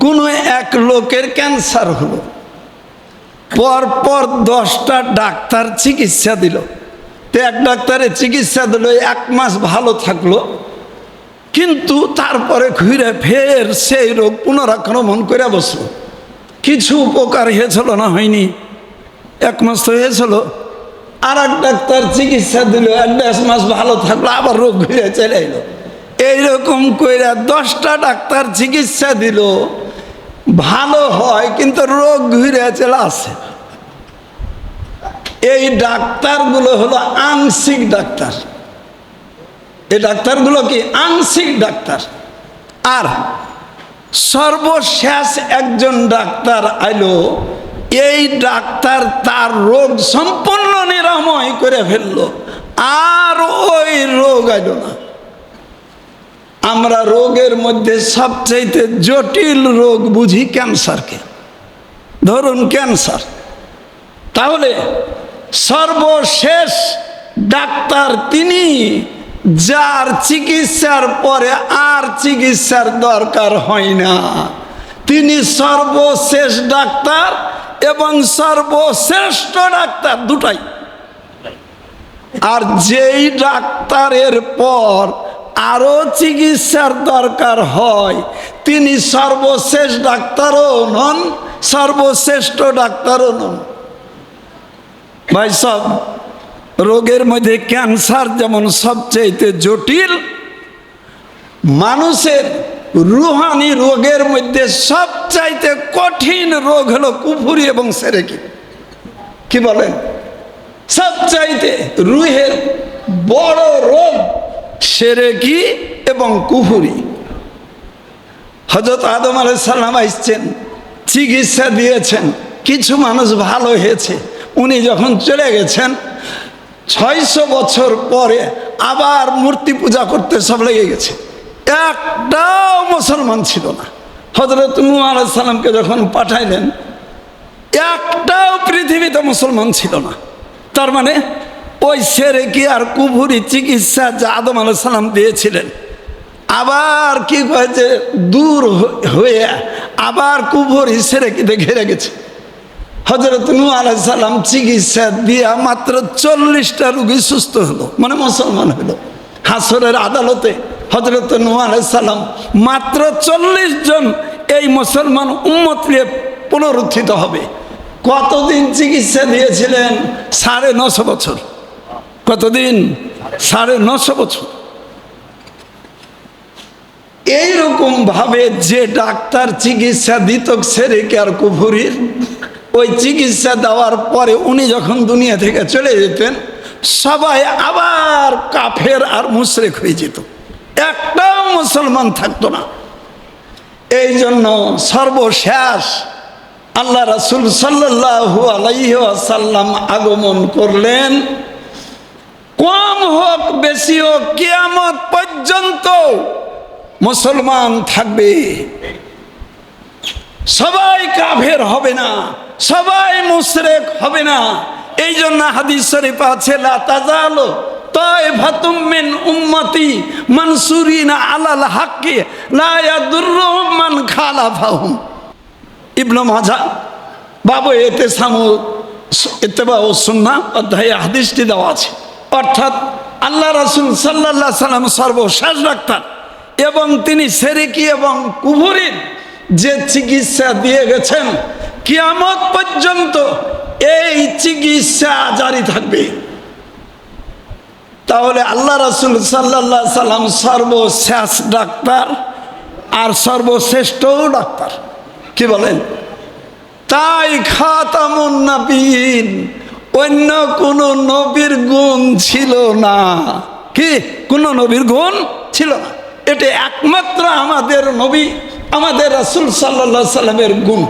কোনো এক লোকের ক্যান্সার হলো, পরপর 10টা ডাক্তার চিকিৎসা দিল। তো এক ডাক্তারের চিকিৎসা দিল, 1 মাস ভালো থাকলো, কিন্তু তারপরে ঘুরে ফের সেই রোগ পুনরাক্রমণ করে বসলো। কিছু উপকার হয়েছিল না? হয়নি। 1 মাস তো হয়েছিল। আর এক ডাক্তার চিকিৎসা দিল, 1.5 মাস ভালো থাকলো, আবার রোগ ঘুরে চলে এলো। এইরকম করে 10টা ডাক্তার চিকিৎসা দিল, ভালো হয় কিন্তু রোগ ঘুরে চলে আসে। এই ডাক্তারগুলো হলো আংশিক ডাক্তার। এই ডাক্তারগুলো কি? আংশিক ডাক্তার। আর সর্বশেষ একজন ডাক্তার আইলো, এই ডাক্তার তার রোগ সম্পূর্ণ নিরাময় করে ফেললো, আর ওই রোগ আইলো না। আমরা রোগের মধ্যে সবচেয়ে জটিল রোগ বুঝি ক্যান্সারকে। ধরুন ক্যান্সার, তাহলে সর্বশেষ ডাক্তার তিনি, যার চিকিৎসার পরে আর চিকিৎসার দরকার হয় না। তিনি সর্বশেষ ডাক্তার এবং সর্বশ্রেষ্ঠ ডাক্তার, দুটাই। আর যেই ডাক্তারের পর আরো চিকিৎসার দরকার হয়, তিনি সর্বশেষ ডাক্তারও নন, সর্বশ্রেষ্ঠ ডাক্তারও নন। ভাই সব, রোগের মধ্যে ক্যান্সার যেমন সবচেয়ে জটিল, মানুষের রুহানি রোগের মধ্যে সবচাইতে কঠিন রোগ হলো কুফরি এবং সেরেকি। কি বলেন? সবচাইতে রুহের বড় রোগ সেরেকি এবং কুফরি। হযরত আদম আলাইহিস সালাম আসছেন, চিকিৎসা দিয়েছেন, কিছু মানুষ ভালো হয়েছে। উনি যখন চলে গেছেন, 600 বছর পরে আবার মূর্তি পূজা করতে সব লেগে গেছে। একটাও মুসলমান ছিল না। হযরত নূহ আলাইহিস সালামকে যখন পাঠাইলেন, একটাও পৃথিবীতে মুসলমান ছিল না। তার মানে ওই সেরেকি আর কুফরি চিকিৎসা যা আদম আলাইহিস সালাম দিয়েছিলেন, আবার কি কয়েছে দূর হয়ে আবার কুফরি সেরেকিতে ঘিরে গেছে। হযরত নূহ আলাইহিস সালাম চিকিৎসা দিয়া মাত্র 40টা রোগী সুস্থ হলো, মানে মুসলমান হলো। হাসরের আদালতে হযরত নূহ আলাইহিস সালাম মাত্র 40 জন এই মুসলমান উম্মত নিয়ে পুনরুত্থিত হবে। কতদিন চিকিৎসা দিয়েছিলেন? 950 বছর। কতদিন? 950 বছর। এইরকম ভাবে যে ডাক্তার চিকিৎসা দিত সেরেকি আর কুফরির, ওই চিকিৎসা দেওয়ার পরে উনি যখন দুনিয়া থেকে চলে যেতেন, সবাই আবার কাফের আর মুশরিক হয়ে যেত, একটাও মুসলমান থাকতো না। এই জন্য সর্বশেষ আল্লাহ রাসূল সাল্লাল্লাহু আলাইহি ওয়াসাল্লাম আগমন করলেন। কম হোক বেশি হোক, কিয়ামত পর্যন্ত মুসলমান থাকবে, সবাই কাফের হবে না, সবাই মুশরিক হবে না। এই জন্য হাদিস শরীফ আছে, লা তাজালু তাইফাতুম মিন উম্মতি মানসুরিনা আলাল হাক্কি লা ইয়াদুররুহুম মান খালাফাহুম। ইবনে মাজাহ বাবু ইত্তেবা ও সুন্নাহ অধ্যায়ে হাদিসটি দেওয়া আছে। অর্থাৎ আল্লাহ রাসূল সাল্লাল্লাহু আলাইহি সাল্লাম সর্বশেষ ডাক্তার, এবং তিনি সেরেকি এবং কুফরির যে চিকিৎসা দিয়ে গেছেন, কিয়ামত পর্যন্ত এই চিকিৎসা জারি থাকবে। তাহলে আল্লাহ রাসূল সাল্লাল্লাহু আলাইহি সাল্লাম সর্বশেষ ডাক্তার আর সর্বশ্রেষ্ঠ ডাক্তার। কি বলেন? তাই খাতামুন নবীন, অন্য কোন নবীর গুণ ছিল না। কি? কোন নবীর গুণ ছিল না। এটা একমাত্র আমাদের নবী, আমাদের রাসূল সাল্লাল্লাহু আলাইহি সাল্লামের গুণ।